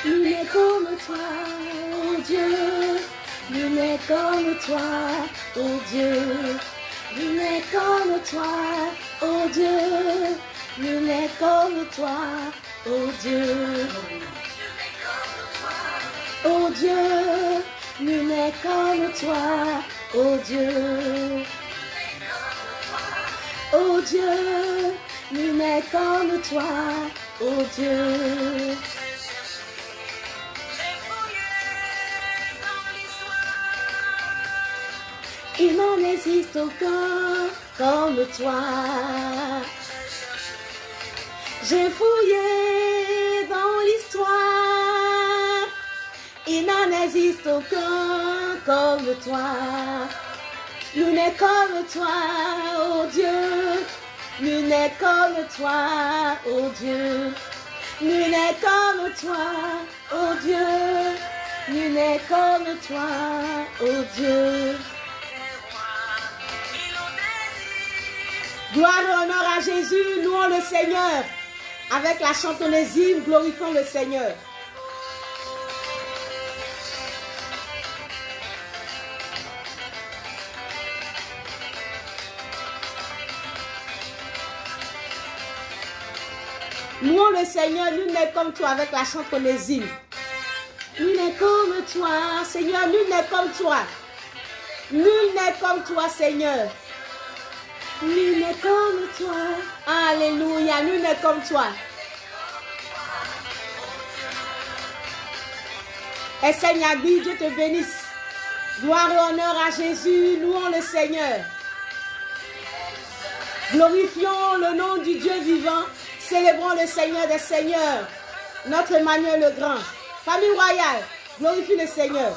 Nul n'est comme toi, oh Dieu. Nul n'est comme toi, oh Dieu. Nul n'est comme toi, oh Dieu. Nul n'est comme toi, oh Dieu. Oh Dieu, nul n'est comme toi, oh Dieu. Oh Dieu, nul n'est comme toi, oh Dieu. Il n'en existe aucun comme toi. J'ai fouillé dans l'histoire. Il n'en existe aucun comme toi. Nul n'est comme toi, oh Dieu. Nul n'est comme toi, oh Dieu. Nul n'est comme toi, oh Dieu. Nul n'est comme toi, oh Dieu. Gloire et honneur à Jésus, louons le Seigneur. Avec la chantonnaise hymne, glorifions le Seigneur. Louons le Seigneur, nul n'est comme toi avec la chantonnaise hymne. Nul n'est comme toi, Seigneur, nul n'est comme toi. Nul n'est comme toi, Seigneur. Nul n'est comme toi. Alléluia, nul n'est comme toi. Et Seigneur, Dieu te bénisse. Gloire et honneur à Jésus, louons le Seigneur. Glorifions le nom du Dieu vivant. Célébrons le Seigneur des Seigneurs, notre Emmanuel le Grand. Famille royale, glorifie le Seigneur.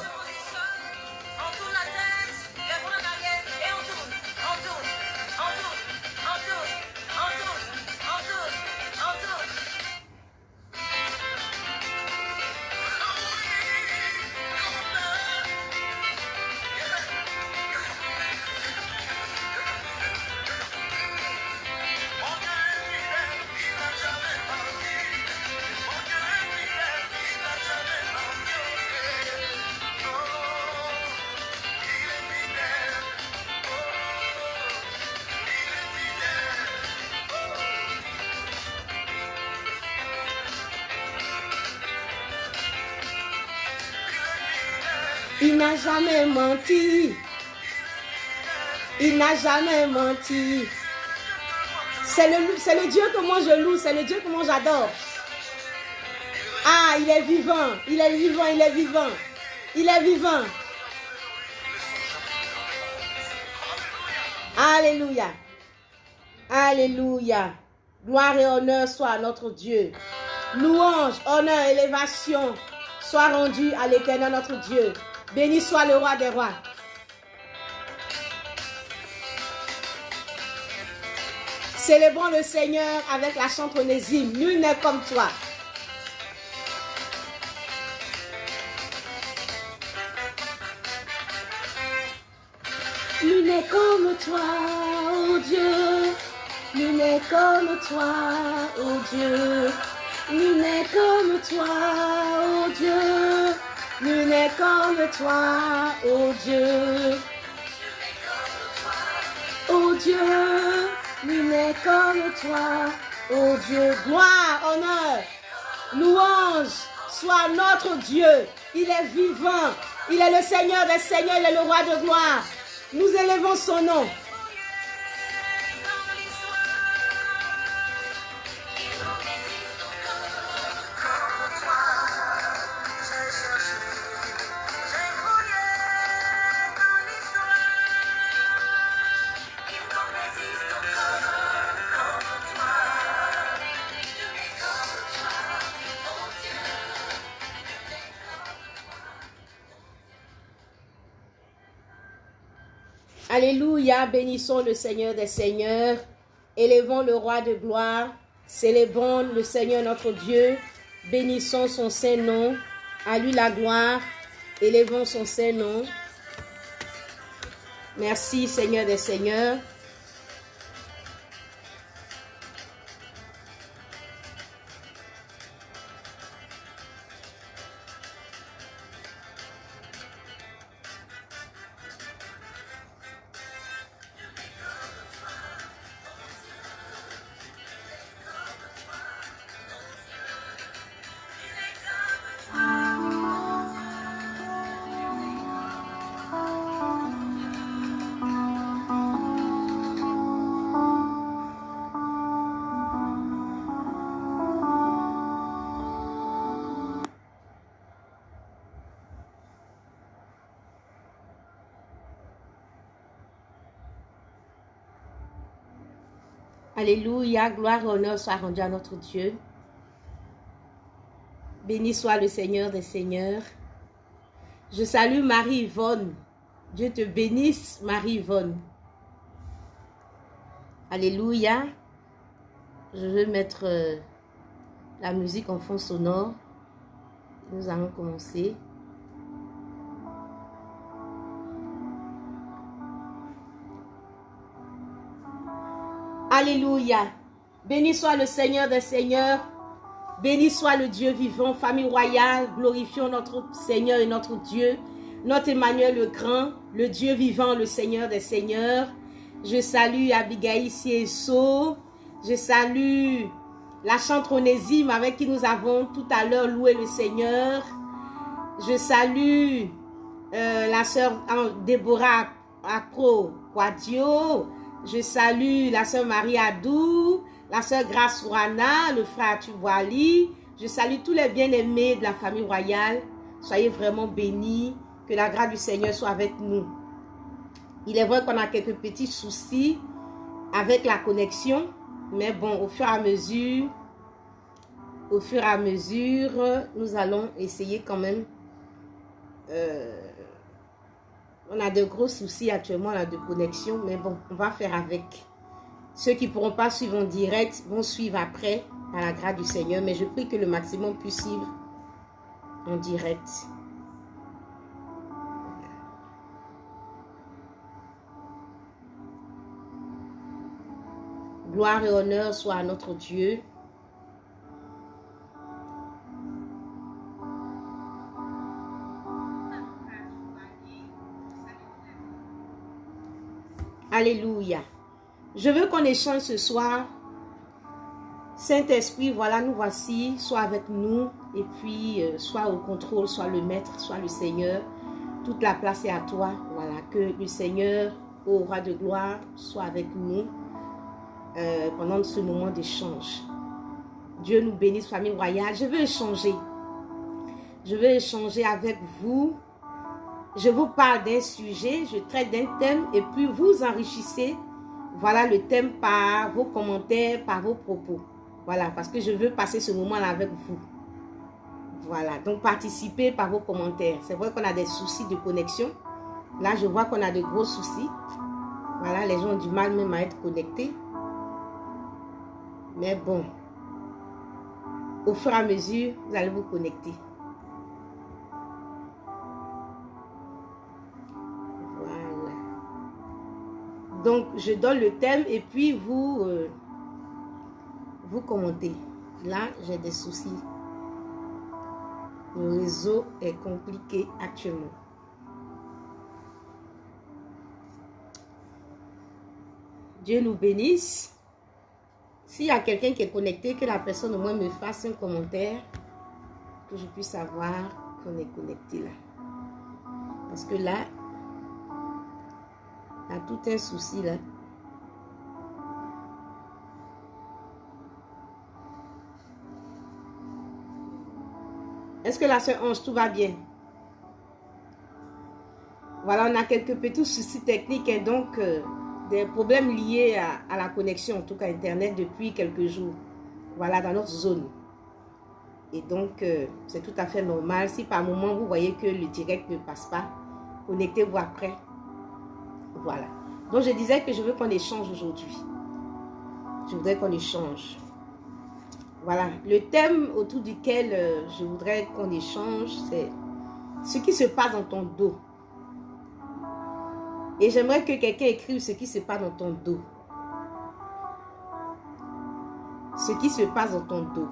Il n'a jamais menti. Il n'a jamais menti. C'est le Dieu que moi je loue, c'est le Dieu que moi j'adore. Ah, il est vivant, il est vivant, il est vivant. Il est vivant. Alléluia. Alléluia. Gloire et honneur soit à notre Dieu. Louange, honneur, élévation soit rendue à l'Éternel notre Dieu. Béni soit le roi des rois. Célébrons le Seigneur avec la chantonnaise hymne. Nul n'est comme toi. Nul n'est comme toi, oh Dieu. Nul n'est comme toi, oh Dieu. Nul n'est comme toi, oh Dieu. Nul n'est comme toi, oh Dieu. Oh Dieu, nul n'est comme toi, oh Dieu. Gloire, honneur, louange soit notre Dieu. Il est vivant, il est le Seigneur des Seigneurs, il est le roi de gloire. Nous élevons son nom. Alléluia, bénissons le Seigneur des Seigneurs, élevons le roi de gloire, célébrons le Seigneur notre Dieu, bénissons son saint nom, à lui la gloire, élevons son saint nom. Merci Seigneur des Seigneurs. Alléluia, gloire et honneur soit rendu à notre Dieu. Béni soit le Seigneur des Seigneurs. Je salue Marie-Yvonne. Dieu te bénisse, Marie-Yvonne. Alléluia. Je vais mettre la musique en fond sonore. Nous allons commencer. Alléluia. Béni soit le Seigneur des Seigneurs. Béni soit le Dieu vivant, famille royale. Glorifions notre Seigneur et notre Dieu. Notre Emmanuel le Grand, le Dieu vivant, le Seigneur des Seigneurs. Je salue Abigail Sieso. Je salue la chante Onésime avec qui nous avons tout à l'heure loué le Seigneur. Je salue la sœur Déborah Acro Quadio. Je salue la sœur Marie Adou, la sœur Grace Ouana, le frère Tubwali. Je salue tous les bien-aimés de la famille royale. Soyez vraiment bénis. Que la grâce du Seigneur soit avec nous. Il est vrai qu'on a quelques petits soucis avec la connexion. Mais bon, au fur et à mesure, nous allons essayer quand même. On a de gros soucis actuellement là, de connexion, mais bon, on va faire avec. Ceux qui ne pourront pas suivre en direct vont suivre après, par la grâce du Seigneur. Mais je prie que le maximum puisse suivre en direct. Gloire et honneur soit à notre Dieu. Alléluia. Je veux qu'on échange ce soir. Saint-Esprit, voilà, nous voici. Sois avec nous. Et puis, sois au contrôle, sois le Maître, sois le Seigneur. Toute la place est à toi. Voilà, que le Seigneur, ô Roi de gloire, soit avec nous pendant ce moment d'échange. Dieu nous bénisse, famille royale. Je veux échanger. Je veux échanger avec vous. Je vous parle d'un sujet, je traite d'un thème et puis vous enrichissez, voilà le thème par vos commentaires, par vos propos. Voilà, parce que je veux passer ce moment-là avec vous. Voilà, donc participez par vos commentaires. C'est vrai qu'on a des soucis de connexion. Là, je vois qu'on a de gros soucis. Voilà, les gens ont du mal même à être connectés. Mais bon, au fur et à mesure, vous allez vous connecter. Donc, je donne le thème et puis vous commentez. Là, j'ai des soucis. Le réseau est compliqué actuellement. Dieu nous bénisse. S'il y a quelqu'un qui est connecté, que la personne au moins me fasse un commentaire, que je puisse savoir qu'on est connecté là. Parce que là, il y a tout un souci là. Est-ce que la sœur Ange, tout va bien? Voilà, on a quelques petits soucis techniques et donc des problèmes liés à la connexion, en tout cas Internet, depuis quelques jours. Voilà, dans notre zone. Et donc, c'est tout à fait normal. Si par moment, vous voyez que le direct ne passe pas, connectez-vous après. Voilà. Donc, je disais que je veux qu'on échange aujourd'hui. Je voudrais qu'on échange. Voilà. Le thème autour duquel je voudrais qu'on échange, c'est ce qui se passe dans ton dos. Et j'aimerais que quelqu'un écrive ce qui se passe dans ton dos. Ce qui se passe dans ton dos.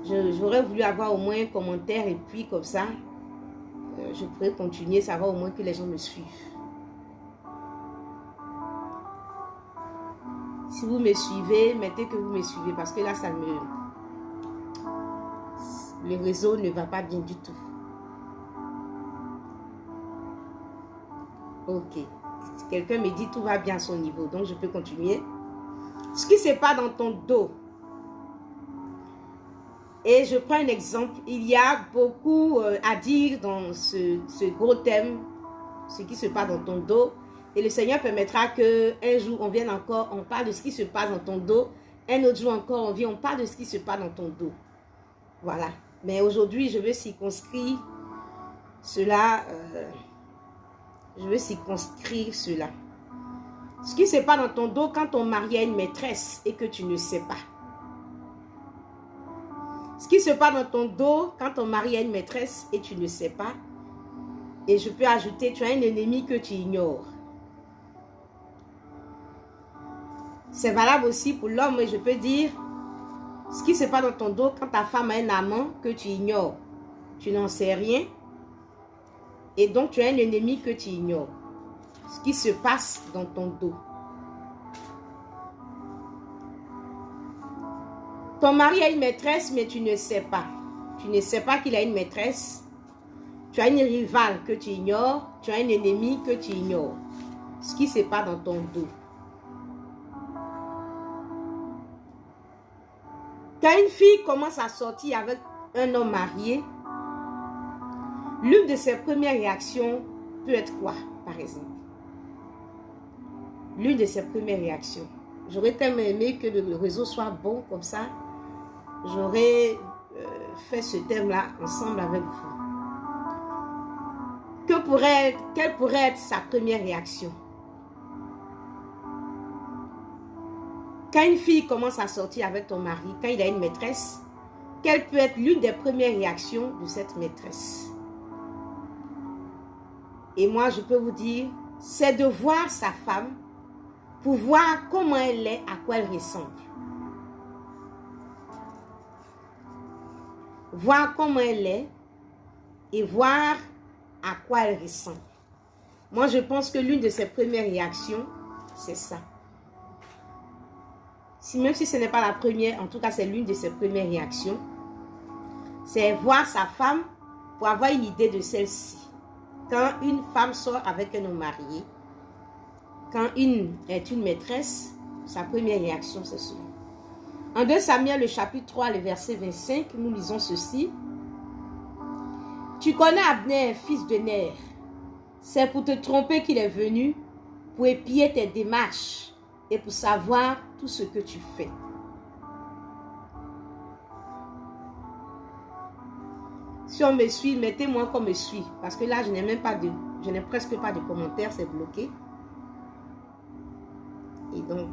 J'aurais voulu avoir au moins un commentaire et puis comme ça, je pourrais continuer, ça va au moins que les gens me suivent. Si vous me suivez, mettez que vous me suivez parce que là, le réseau ne va pas bien du tout. Ok. Quelqu'un me dit tout va bien à son niveau, donc je peux continuer. Ce qui se passe dans ton dos. Et je prends un exemple. Il y a beaucoup à dire dans ce gros thème, ce qui se passe dans ton dos. Et le Seigneur permettra qu'un jour, on vienne encore, on parle de ce qui se passe dans ton dos. Un autre jour encore, on vient, on parle de ce qui se passe dans ton dos. Voilà. Mais aujourd'hui, je veux circonscrire cela. Je veux circonscrire cela. Ce qui se passe dans ton dos quand ton mari a une maîtresse et que tu ne sais pas. Ce qui se passe dans ton dos quand ton mari a une maîtresse et tu ne sais pas. Et je peux ajouter, tu as un ennemi que tu ignores. C'est valable aussi pour l'homme, et je peux dire, ce qui se passe dans ton dos quand ta femme a un amant que tu ignores. Tu n'en sais rien. Et donc, tu as un ennemi que tu ignores. Ce qui se passe dans ton dos. Ton mari a une maîtresse, mais tu ne sais pas. Tu ne sais pas qu'il a une maîtresse. Tu as une rivale que tu ignores. Tu as un ennemi que tu ignores. Ce qui se passe dans ton dos. Quand une fille commence à sortir avec un homme marié, l'une de ses premières réactions peut être quoi, par exemple? L'une de ses premières réactions. J'aurais tellement aimé que le réseau soit bon comme ça. J'aurais fait ce thème-là ensemble avec vous. Quelle pourrait être sa première réaction? Quand une fille commence à sortir avec ton mari, quand il a une maîtresse, quelle peut être l'une des premières réactions de cette maîtresse? Et moi, je peux vous dire, c'est de voir sa femme pour voir comment elle est, à quoi elle ressemble. Voir comment elle est et voir à quoi elle ressemble. Moi, je pense que l'une de ses premières réactions, c'est ça. Même si ce n'est pas la première, en tout cas, c'est l'une de ses premières réactions. C'est voir sa femme pour avoir une idée de celle-ci. Quand une femme sort avec un homme marié, quand une est une maîtresse, sa première réaction, c'est cela. En 2 Samuel, le chapitre 3, le verset 25, nous lisons ceci. Tu connais Abner, fils de Ner. C'est pour te tromper qu'il est venu, pour épier tes démarches et pour savoir tout ce que tu fais. Si on me suit, mettez-moi qu'on me suit. Parce que là, je n'ai presque pas de commentaires, c'est bloqué. Et donc,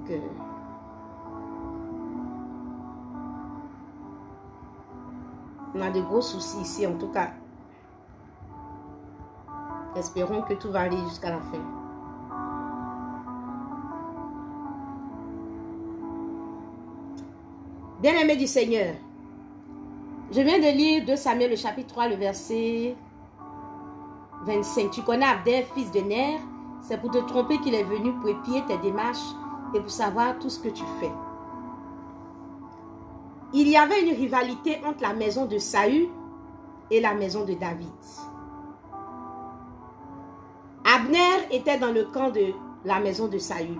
on a de gros soucis ici, en tout cas. Espérons que tout va aller jusqu'à la fin. Bien-aimé du Seigneur, je viens de lire 2 Samuel, le chapitre 3, le verset 25. Tu connais Abner, fils de Ner, c'est pour te tromper qu'il est venu pour épier tes démarches et pour savoir tout ce que tu fais. Il y avait une rivalité entre la maison de Saül et la maison de David. Abner était dans le camp de la maison de Saül.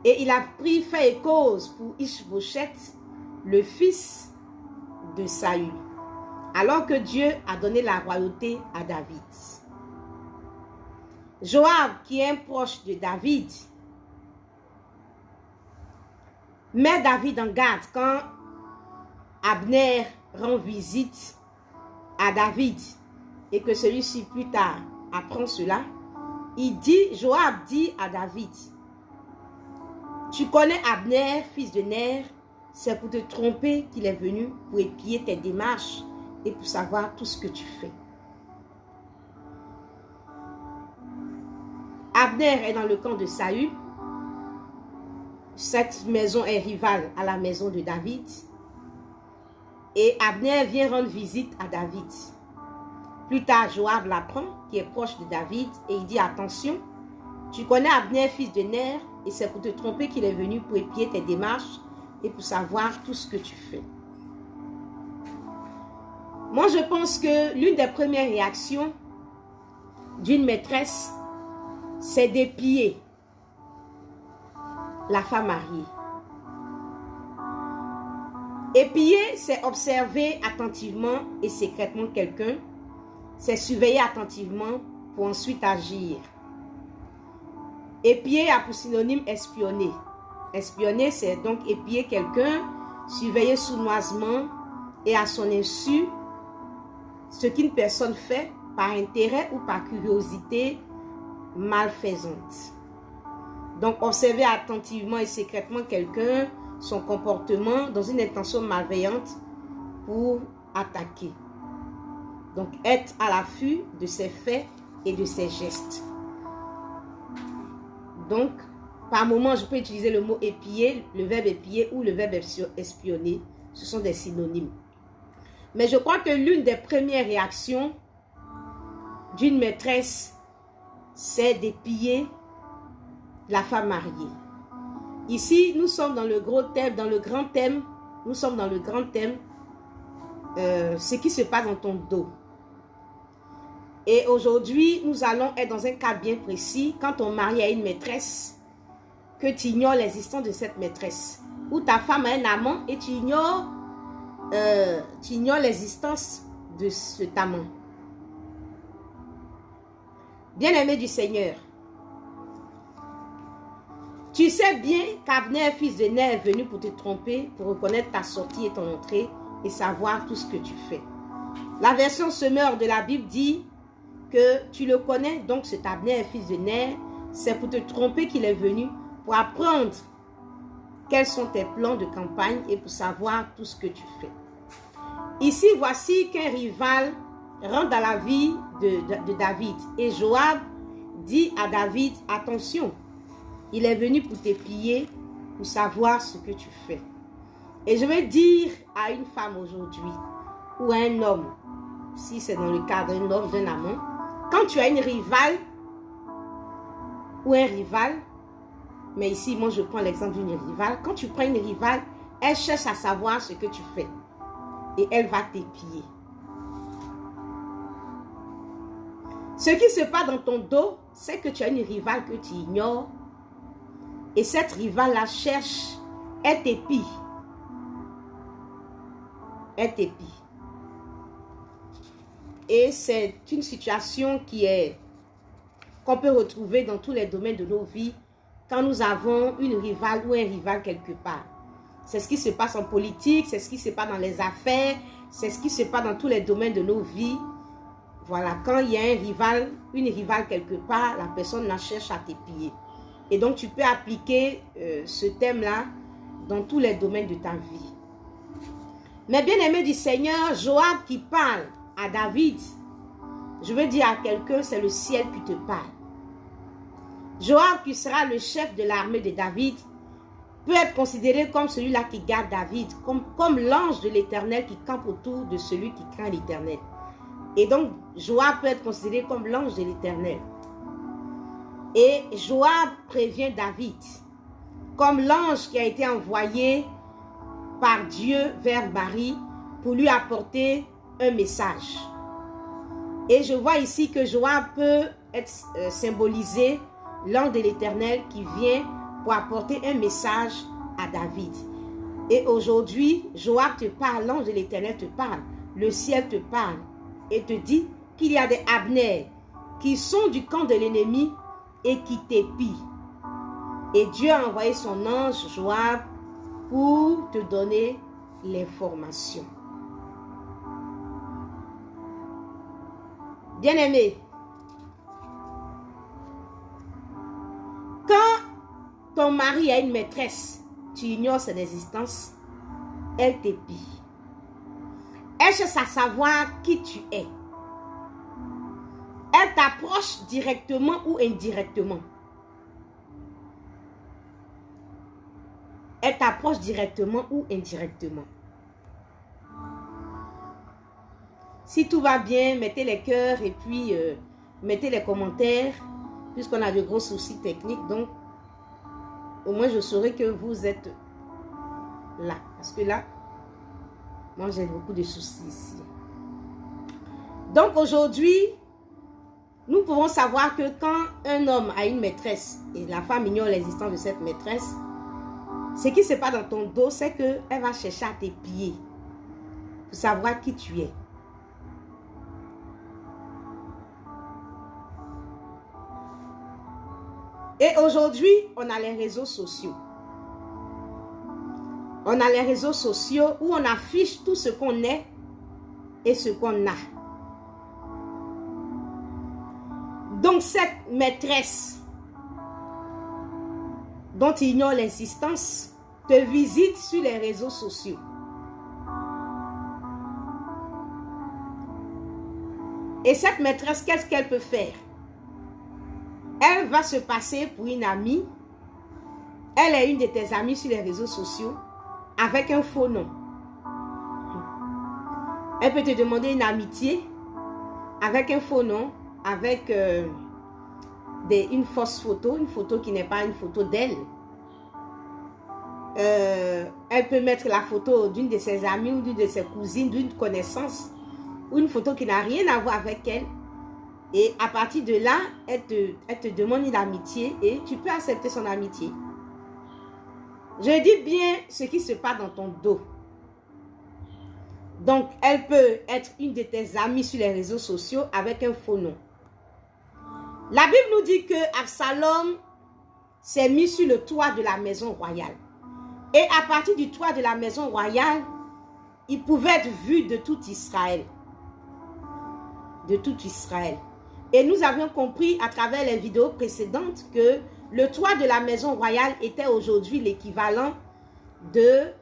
Et il a pris fait et cause pour Ish-Bosheth, le fils de Saül, alors que Dieu a donné la royauté à David. Joab, qui est un proche de David, met David en garde quand Abner rend visite à David et que celui-ci plus tard apprend cela. Joab dit à David, tu connais Abner, fils de Ner, c'est pour te tromper qu'il est venu pour épier tes démarches et pour savoir tout ce que tu fais. Abner est dans le camp de Saül. Cette maison est rivale à la maison de David. Et Abner vient rendre visite à David. Plus tard, Joab l'apprend, qui est proche de David, et il dit, attention, tu connais Abner, fils de Ner, et c'est pour te tromper qu'il est venu pour épier tes démarches et pour savoir tout ce que tu fais. Moi, je pense que l'une des premières réactions d'une maîtresse, c'est d'épier la femme mariée. Épier, c'est observer attentivement et secrètement quelqu'un. C'est surveiller attentivement pour ensuite agir. Épier a pour synonyme espionner. Espionner, c'est donc épier quelqu'un, surveiller sournoisement et à son insu ce qu'une personne fait par intérêt ou par curiosité malfaisante. Donc, observer attentivement et secrètement quelqu'un, son comportement dans une intention malveillante pour attaquer. Donc, être à l'affût de ses faits et de ses gestes. Donc, par moment, je peux utiliser le mot épier, le verbe épier ou le verbe espionner. Ce sont des synonymes. Mais je crois que l'une des premières réactions d'une maîtresse, c'est d'épier la femme mariée. Ici, nous sommes dans le gros thème, dans le grand thème. Nous sommes dans le grand thème, ce qui se passe dans ton dos. Et aujourd'hui, nous allons être dans un cas bien précis. Quand ton mari a une maîtresse, que tu ignores l'existence de cette maîtresse. Ou ta femme a un amant et tu ignores l'existence de cet amant. Bien-aimé du Seigneur, tu sais bien qu'Abner, fils de Ner, est venu pour te tromper, pour reconnaître ta sortie et ton entrée et savoir tout ce que tu fais. La version Semeur de la Bible dit que tu le connais, donc cet Abner, fils de Ner, c'est pour te tromper qu'il est venu, pour apprendre quels sont tes plans de campagne et pour savoir tout ce que tu fais. Ici, voici qu'un rival rentre dans la vie de David. Et Joab dit à David, attention, il est venu pour t'épier, pour savoir ce que tu fais. Et je vais dire à une femme aujourd'hui, ou à un homme, si c'est dans le cas d'un homme, d'un amant, quand tu as une rivale, ou un rival, mais ici, moi je prends l'exemple d'une rivale, quand tu prends une rivale, elle cherche à savoir ce que tu fais. Et elle va t'épier. Ce qui se passe dans ton dos, c'est que tu as une rivale que tu ignores. Et cette rivale-là cherche, elle t'épie. Elle t'épie. Et c'est une situation qu'on peut retrouver dans tous les domaines de nos vies quand nous avons une rivale ou un rival quelque part. C'est ce qui se passe en politique, c'est ce qui se passe dans les affaires, c'est ce qui se passe dans tous les domaines de nos vies. Voilà, quand il y a un rival, une rivale quelque part, la personne la cherche à t'épier. Et donc, tu peux appliquer ce thème-là dans tous les domaines de ta vie. Mais bien aimé du Seigneur, Joab qui parle à David, je veux dire à quelqu'un, c'est le ciel qui te parle. Joab qui sera le chef de l'armée de David, peut être considéré comme celui-là qui garde David, comme l'ange de l'Éternel qui campe autour de celui qui craint l'Éternel. Et donc, Joab peut être considéré comme l'ange de l'Éternel. Et Joab prévient David comme l'ange qui a été envoyé par Dieu vers Marie pour lui apporter un message. Et je vois ici que Joab peut être symbolisé l'ange de l'Éternel qui vient pour apporter un message à David. Et aujourd'hui, Joab te parle, l'ange de l'Éternel te parle, le ciel te parle et te dit qu'il y a des Abner qui sont du camp de l'ennemi et qui t'épient. Et Dieu a envoyé son ange Joab pour te donner l'information. Bien-aimé, quand ton mari a une maîtresse, tu ignores son existence, elle t'épie. Elle cherche à savoir qui tu es. Elle t'approche directement ou indirectement. Elle t'approche directement ou indirectement. Si tout va bien, mettez les cœurs et puis mettez les commentaires, puisqu'on a de gros soucis techniques. Donc, au moins je saurai que vous êtes là. Parce que là, moi j'ai beaucoup de soucis ici. Donc aujourd'hui, nous pouvons savoir que quand un homme a une maîtresse et la femme ignore l'existence de cette maîtresse, ce qui se passe dans ton dos, c'est qu'elle va chercher à t'épier pour savoir qui tu es. Et aujourd'hui, on a les réseaux sociaux. On a les réseaux sociaux où on affiche tout ce qu'on est et ce qu'on a. Donc cette maîtresse dont tu ignores l'existence te visite sur les réseaux sociaux. Et cette maîtresse, qu'est-ce qu'elle peut faire? Elle va se passer pour une amie. Elle est une de tes amies sur les réseaux sociaux avec un faux nom. Elle peut te demander une amitié avec un faux nom, avec une fausse photo, une photo qui n'est pas une photo d'elle. Elle peut mettre la photo d'une de ses amies ou d'une de ses cousines, d'une connaissance, ou une photo qui n'a rien à voir avec elle. Et à partir de là, elle te demande une amitié et tu peux accepter son amitié. Je dis bien ce qui se passe dans ton dos. Donc, elle peut être une de tes amies sur les réseaux sociaux avec un faux nom. La Bible nous dit que Absalom s'est mis sur le toit de la maison royale. Et à partir du toit de la maison royale, il pouvait être vu de tout Israël. De tout Israël. Et nous avions compris à travers les vidéos précédentes que le toit de la maison royale était aujourd'hui l'équivalent de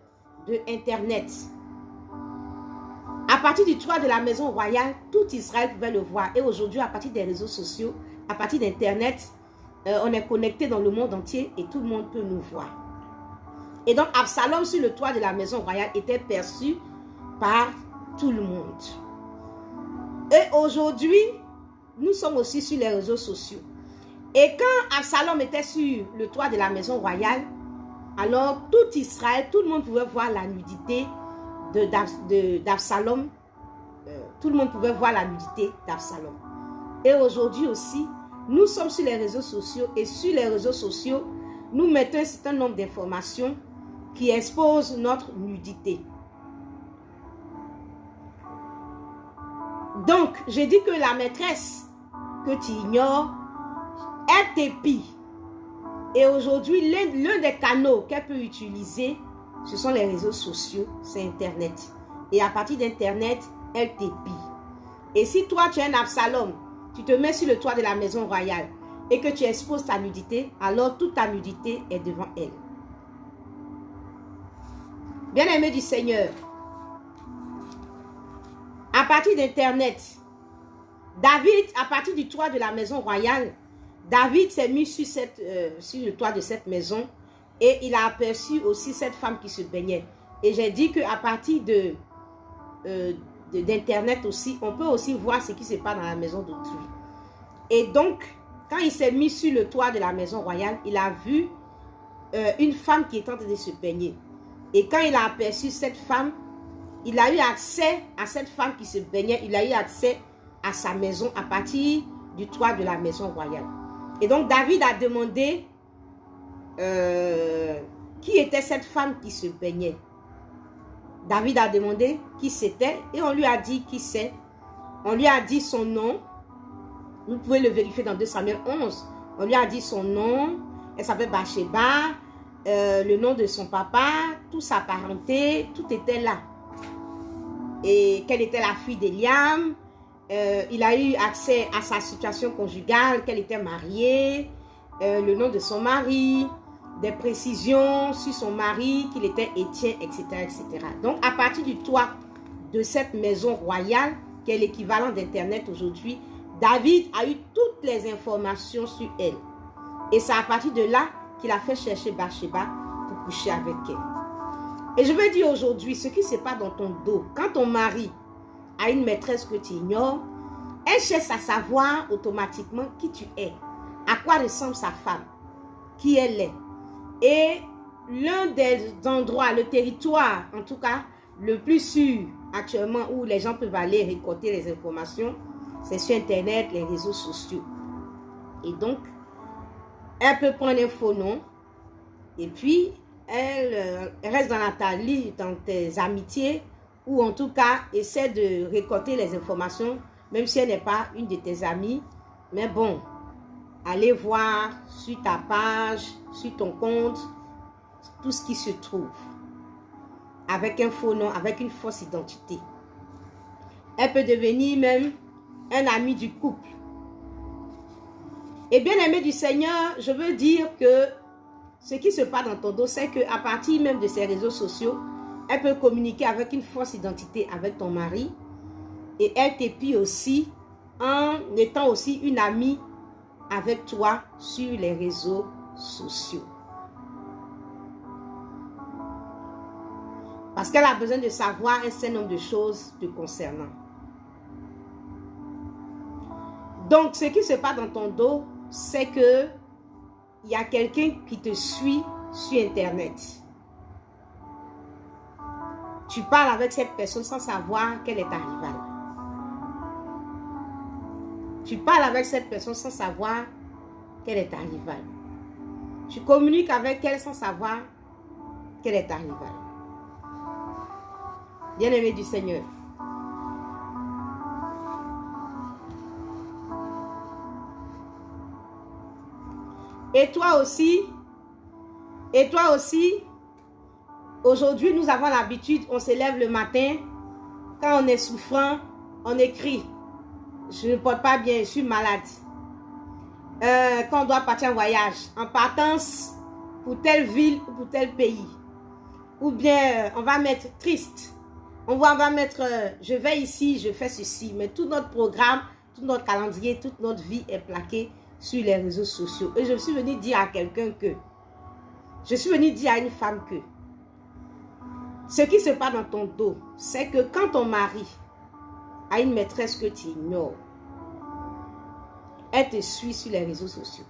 Internet. À partir du toit de la maison royale, tout Israël pouvait le voir. Et aujourd'hui, à partir des réseaux sociaux, à partir d'Internet, on est connecté dans le monde entier et tout le monde peut nous voir. Et donc, Absalom sur le toit de la maison royale était perçu par tout le monde. Et aujourd'hui, nous sommes aussi sur les réseaux sociaux. Et quand Absalom était sur le toit de la maison royale, alors tout Israël, tout le monde pouvait voir la nudité d'Absalom. Tout le monde pouvait voir la nudité d'Absalom. Et aujourd'hui aussi, nous sommes sur les réseaux sociaux et sur les réseaux sociaux, nous mettons un certain nombre d'informations qui exposent notre nudité. Donc, je dis que la maîtresse que tu ignores, elle t'épie. Et aujourd'hui, l'un des canaux qu'elle peut utiliser, ce sont les réseaux sociaux, c'est Internet. Et à partir d'Internet, elle t'épie. Et si toi, tu es un Absalom, tu te mets sur le toit de la maison royale et que tu exposes ta nudité, alors toute ta nudité est devant elle. Bien-aimé du Seigneur, à partir d'Internet, David, à partir du toit de la maison royale, David s'est mis sur le toit de cette maison et il a aperçu aussi cette femme qui se baignait. Et j'ai dit qu'à partir d'Internet aussi, on peut aussi voir ce qui se passe dans la maison d'autrui. Et donc, quand il s'est mis sur le toit de la maison royale, il a vu une femme qui est en train de se baigner. Et quand il a aperçu cette femme, il a eu accès à cette femme qui se baignait, il a eu accès à sa maison à partir du toit de la maison royale. Et donc David a demandé qui était cette femme qui se baignait. David a demandé qui c'était et on lui a dit qui c'est. On lui a dit son nom. Vous pouvez le vérifier dans 2 Samuel 11. On lui a dit son nom. Elle s'appelle Bathsheba, le nom de son papa, toute sa parenté, tout était là. Et qu'elle était la fille d'Eliam. Il a eu accès à sa situation conjugale, qu'elle était mariée, le nom de son mari, des précisions sur son mari, qu'il était Étienne, etc., etc. Donc, à partir du toit de cette maison royale, qui est l'équivalent d'Internet aujourd'hui, David a eu toutes les informations sur elle. Et c'est à partir de là qu'il a fait chercher Bathsheba pour coucher avec elle. Et je veux dire aujourd'hui, ce qui se passe dans ton dos, quand ton mari a une maîtresse que tu ignores, elle cherche à savoir automatiquement qui tu es, à quoi ressemble sa femme, qui elle est. Et l'un des endroits, le territoire, en tout cas, le plus sûr actuellement où les gens peuvent aller récolter les informations, c'est sur Internet, les réseaux sociaux. Et donc, elle peut prendre un faux nom et puis elle reste dans tes amitiés ou en tout cas essaie de récolter les informations même si elle n'est pas une de tes amies. Mais bon, aller voir sur ta page, sur ton compte, tout ce qui se trouve. Avec un faux nom, avec une fausse identité. Elle peut devenir même un ami du couple. Et bien aimé du Seigneur, je veux dire que ce qui se passe dans ton dos, c'est qu'à partir même de ces réseaux sociaux, elle peut communiquer avec une fausse identité avec ton mari. Et elle t'épie aussi en étant aussi une amie avec toi sur les réseaux sociaux. Parce qu'elle a besoin de savoir un certain nombre de choses te concernant. Donc, ce qui se passe dans ton dos, c'est que il y a quelqu'un qui te suit sur Internet. Tu parles avec cette personne sans savoir qu'elle est ta rivale. Tu parles avec cette personne sans savoir qu'elle est ta rivale. Tu communiques avec elle sans savoir qu'elle est ta rivale. Bien-aimé du Seigneur. Et toi aussi, aujourd'hui nous avons l'habitude, on se lève le matin, quand on est souffrant, on écrit. Je ne porte pas bien, je suis malade. Quand on doit partir en voyage, en partance pour telle ville ou pour tel pays. Ou bien on va mettre triste. On va mettre je vais ici, je fais ceci. Mais tout notre programme, tout notre calendrier, toute notre vie est plaquée sur les réseaux sociaux. Et je suis venue dire à quelqu'un que, je suis venue dire à une femme que, ce qui se passe dans ton dos, c'est que quand ton mari a une maîtresse que tu ignores, elle te suit sur les réseaux sociaux.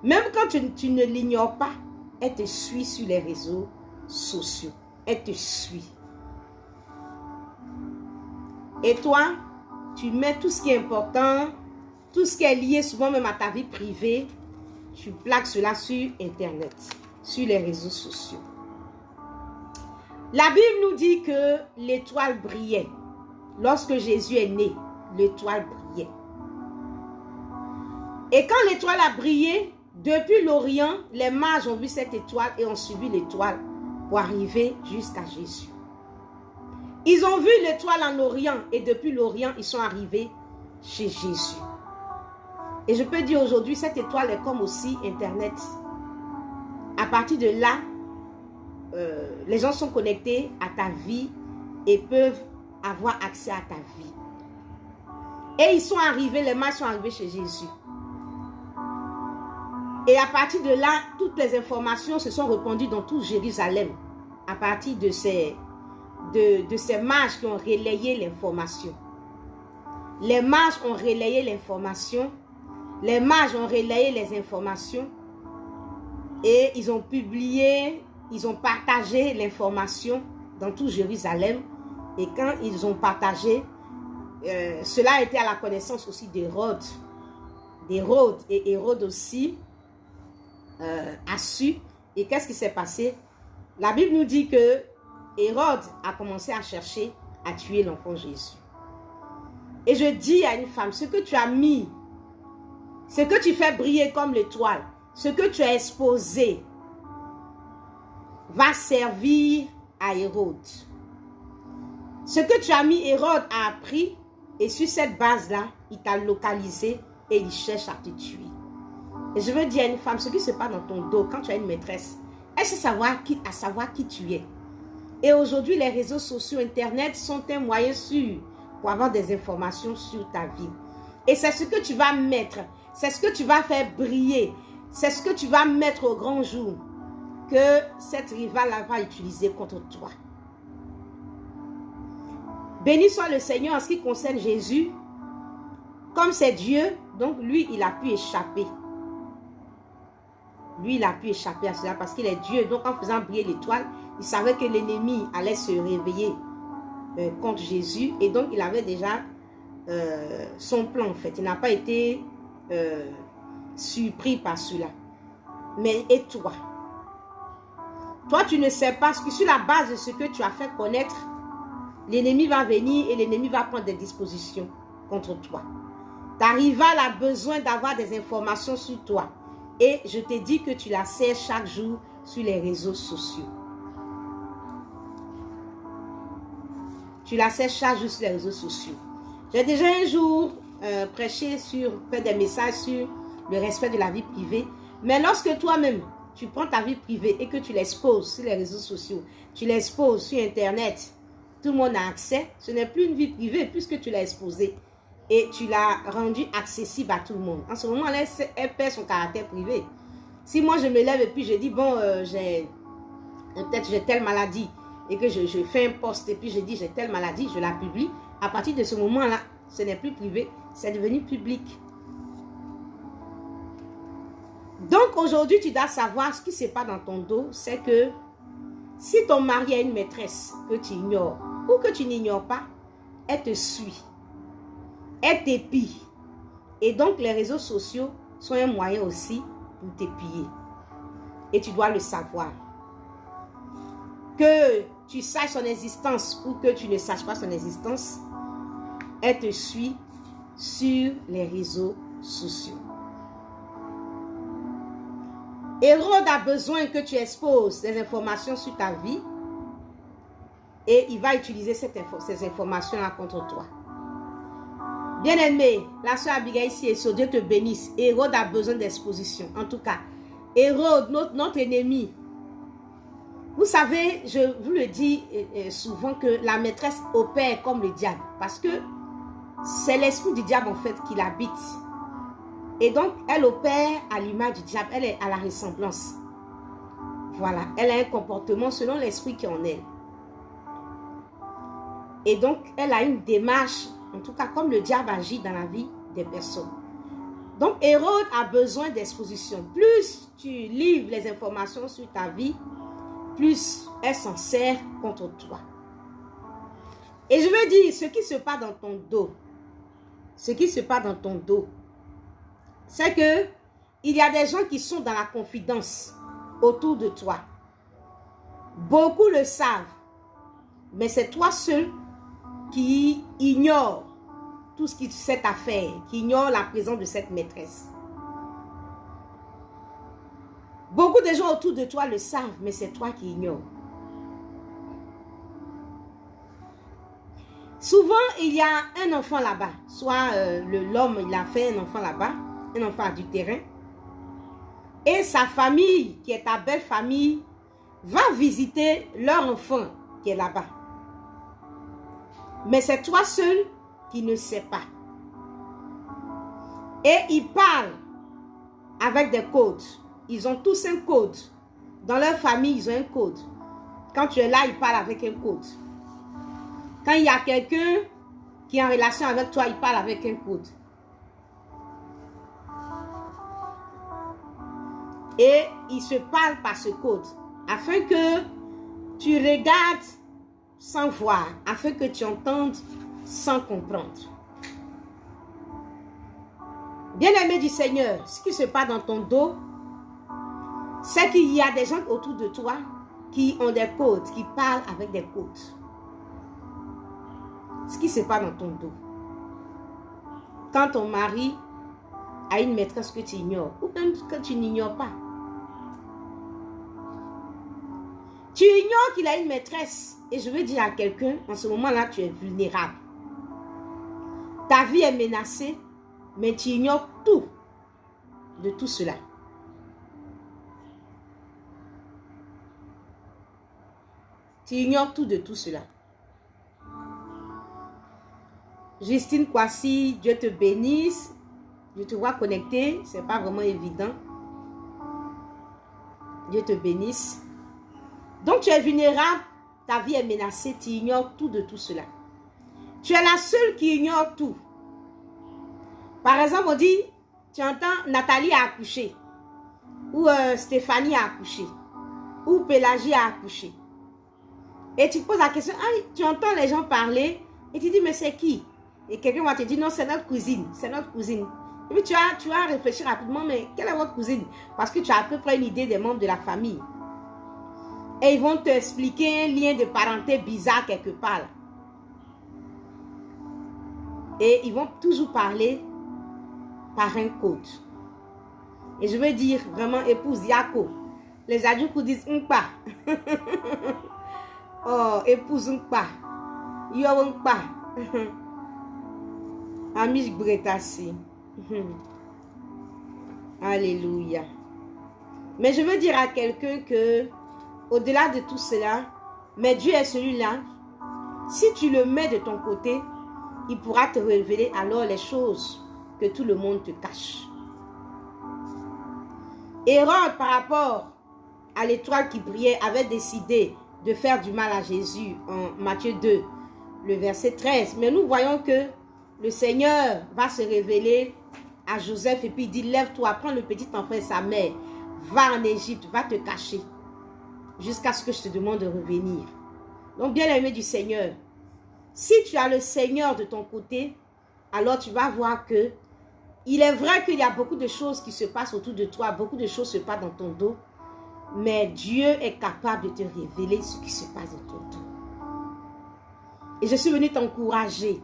Même quand tu ne l'ignores pas, elle te suit sur les réseaux sociaux. Elle te suit. Et toi, tu mets tout ce qui est important, tout ce qui est lié souvent même à ta vie privée, tu plaques cela sur Internet, sur les réseaux sociaux. La Bible nous dit que l'étoile brillait. Lorsque Jésus est né, l'étoile brillait. Et quand l'étoile a brillé, depuis l'Orient, les mages ont vu cette étoile et ont suivi l'étoile pour arriver jusqu'à Jésus. Ils ont vu l'étoile en Orient et depuis l'Orient, ils sont arrivés chez Jésus. Et je peux dire aujourd'hui, cette étoile est comme aussi Internet. À partir de là, les gens sont connectés à ta vie et peuvent avoir accès à ta vie. Et ils sont arrivés, les mages sont arrivés chez Jésus. Et à partir de là, toutes les informations se sont répandues dans tout Jérusalem. À partir de ces mages qui ont relayé l'information. Les mages ont relayé l'information. Les mages ont relayé les informations. Et ils ont publié, ils ont partagé l'information dans tout Jérusalem. Et quand ils ont partagé, cela a été à la connaissance aussi d'Hérode. D'Hérode et Hérode aussi a su. Et qu'est-ce qui s'est passé? La Bible nous dit que Hérode a commencé à chercher à tuer l'enfant Jésus. Et je dis à une femme, ce que tu as mis, ce que tu fais briller comme l'étoile, ce que tu as exposé, va servir à Hérode. Ce que tu as mis, Hérode a appris, et sur cette base-là, il t'a localisé et il cherche à te tuer. Et je veux dire à une femme, ce qui se passe dans ton dos, quand tu as une maîtresse, elle sait savoir qui tu es. Et aujourd'hui, les réseaux sociaux, Internet sont un moyen sûr pour avoir des informations sur ta vie. Et c'est ce que tu vas mettre, c'est ce que tu vas faire briller, c'est ce que tu vas mettre au grand jour que cette rivale va utiliser contre toi. Béni soit le Seigneur en ce qui concerne Jésus. Comme c'est Dieu, donc lui, il a pu échapper. Lui, il a pu échapper à cela parce qu'il est Dieu. Donc, en faisant briller l'étoile, il savait que l'ennemi allait se réveiller contre Jésus. Et donc, il avait déjà son plan, en fait. Il n'a pas été surpris par cela. Mais et toi? Toi, tu ne sais pas, que sur la base de ce que tu as fait connaître, l'ennemi va venir et l'ennemi va prendre des dispositions contre toi. Ta rivale a besoin d'avoir des informations sur toi. Et je te dis que tu la sais chaque jour sur les réseaux sociaux. Tu la sais chaque jour sur les réseaux sociaux. J'ai déjà un jour prêché fait des messages sur le respect de la vie privée. Mais lorsque toi-même, tu prends ta vie privée et que tu l'exposes sur les réseaux sociaux, tu l'exposes sur Internet, tout le monde a accès, ce n'est plus une vie privée puisque tu l'as exposée et tu l'as rendue accessible à tout le monde. En ce moment-là, elle perd son caractère privé. Si moi je me lève et puis je dis, bon, peut-être j'ai telle maladie et que je fais un post et puis je dis j'ai telle maladie, je la publie, à partir de ce moment-là, ce n'est plus privé, c'est devenu public. Donc aujourd'hui, tu dois savoir ce qui se passe dans ton dos, c'est que si ton mari a une maîtresse que tu ignores ou que tu n'ignores pas, elle te suit, elle t'épie. Et donc les réseaux sociaux sont un moyen aussi pour t'épiller. Et tu dois le savoir. Que tu saches son existence ou que tu ne saches pas son existence, elle te suit sur les réseaux sociaux. Hérode a besoin que tu exposes des informations sur ta vie et il va utiliser ces informations-là contre toi. Bien-aimé, la soeur Abigail ici est Dieu te bénisse. Hérode a besoin d'exposition. En tout cas, Hérode, notre ennemi. Vous savez, je vous le dis souvent que la maîtresse opère comme le diable parce que c'est l'esprit du diable en fait qui l'habite. Et donc, elle opère à l'image du diable. Elle est à la ressemblance. Voilà. Elle a un comportement selon l'esprit qui est en elle. Et donc, elle a une démarche, en tout cas, comme le diable agit dans la vie des personnes. Donc, Hérode a besoin d'exposition. Plus tu livres les informations sur ta vie, plus elle s'en sert contre toi. Et je veux dire, ce qui se passe dans ton dos, c'est que il y a des gens qui sont dans la confidence autour de toi. Beaucoup le savent, mais c'est toi seul qui ignore tout ce qui cette affaire, qui ignore la présence de cette maîtresse. Beaucoup de gens autour de toi le savent, mais c'est toi qui ignores. Souvent, il y a un enfant là-bas, soit l'homme, il a fait un enfant là-bas, un enfant adultérin, et sa famille, qui est ta belle famille, va visiter leur enfant qui est là-bas. Mais c'est toi seul qui ne sais pas. Et ils parlent avec des codes. Ils ont tous un code. Dans leur famille, ils ont un code. Quand tu es là, ils parlent avec un code. Quand il y a quelqu'un qui est en relation avec toi, il parle avec un code. Et ils se parlent par ce code. Afin que tu regardes sans voir. Afin que tu entendes sans comprendre. Bien-aimé du Seigneur, ce qui se passe dans ton dos, c'est qu'il y a des gens autour de toi qui ont des codes, qui parlent avec des codes. Ce qui se passe dans ton dos. Quand ton mari a une maîtresse que tu ignores, ou même que tu n'ignores pas. Tu ignores qu'il a une maîtresse. Et je veux dire à quelqu'un, en ce moment-là, tu es vulnérable. Ta vie est menacée, mais tu ignores tout de tout cela. Tu ignores tout de tout cela. Justine Kwasi, Dieu te bénisse. Je te vois connecté, ce n'est pas vraiment évident. Dieu te bénisse. Donc tu es vulnérable, ta vie est menacée, tu ignores tout de tout cela. Tu es la seule qui ignore tout. Par exemple, on dit, tu entends Nathalie a accouché, ou Stéphanie a accouché, ou Pélagie a accouché. Et tu te poses la question, ah, tu entends les gens parler, et tu dis, mais c'est qui? Et quelqu'un va te dire, non, c'est notre cousine, c'est notre cousine. Et puis tu vas réfléchir rapidement, mais quelle est votre cousine? Parce que tu as à peu près une idée des membres de la famille. Et ils vont te expliquer un lien de parenté bizarre quelque part. Là. Et ils vont toujours parler parrain coach. Et je veux dire vraiment épouse Yako. Les adultes disent Nkpa. Oh, épouse Nkpa. Yo Nkpa. Amish Bretasi. Alléluia. Mais je veux dire à quelqu'un que, au-delà de tout cela, mais Dieu est celui-là. Si tu le mets de ton côté, il pourra te révéler alors les choses que tout le monde te cache. Hérode, par rapport à l'étoile qui brillait, avait décidé de faire du mal à Jésus en Matthieu 2, le verset 13. Mais nous voyons que le Seigneur va se révéler à Joseph et puis il dit, lève-toi, prends le petit enfant et sa mère, va en Égypte, va te cacher jusqu'à ce que je te demande de revenir. Donc, bien-aimé du Seigneur, si tu as le Seigneur de ton côté, alors tu vas voir que il est vrai qu'il y a beaucoup de choses qui se passent autour de toi, beaucoup de choses se passent dans ton dos, mais Dieu est capable de te révéler ce qui se passe dans ton dos. Et je suis venue t'encourager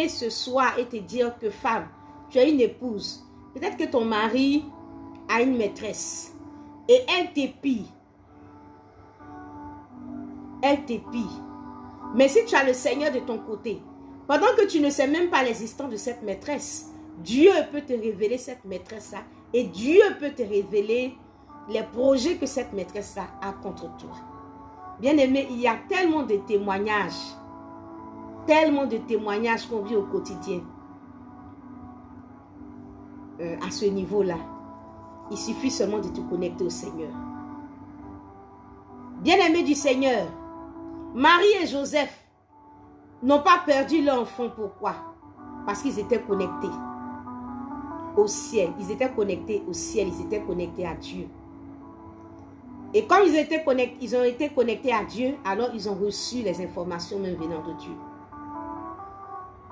ce soir et te dire que femme, tu as une épouse. Peut-être que ton mari a une maîtresse et elle t'épie. Elle t'épie. Mais si tu as le Seigneur de ton côté, pendant que tu ne sais même pas l'existence de cette maîtresse, Dieu peut te révéler cette maîtresse-là et Dieu peut te révéler les projets que cette maîtresse-là a contre toi. Bien-aimé, il y a tellement de témoignages qu'on vit au quotidien. À ce niveau-là, il suffit seulement de te connecter au Seigneur. Bien-aimé du Seigneur, Marie et Joseph n'ont pas perdu leur enfant. Pourquoi? Parce qu'ils étaient connectés au ciel. Ils étaient connectés au ciel. Ils étaient connectés à Dieu. Et comme ils ont été connectés à Dieu, alors ils ont reçu les informations même venant de Dieu.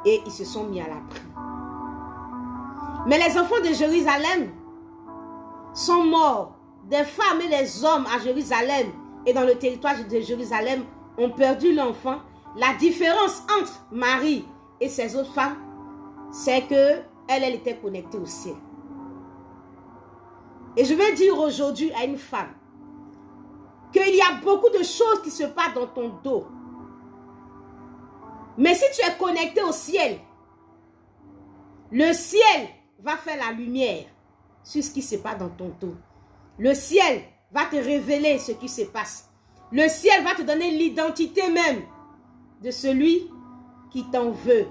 Et ils se sont mis à l'abri. Mais les enfants de Jérusalem sont morts. Des femmes et des hommes à Jérusalem et dans le territoire de Jérusalem ont perdu l'enfant. La différence entre Marie et ces autres femmes, c'est que elle était connectée au ciel. Et je vais dire aujourd'hui à une femme qu'il y a beaucoup de choses qui se passent dans ton dos. Mais si tu es connecté au ciel, le ciel va faire la lumière sur ce qui se passe dans ton dos. Le ciel va te révéler ce qui se passe. Le ciel va te donner l'identité même de celui qui t'en veut.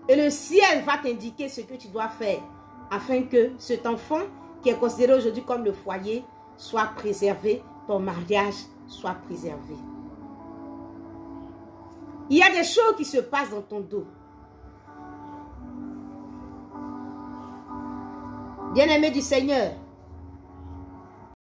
Et le ciel va t'indiquer ce que tu dois faire afin que cet enfant qui est considéré aujourd'hui comme le foyer soit préservé, ton mariage soit préservé. Il y a des choses qui se passent dans ton dos. Bien-aimé du Seigneur,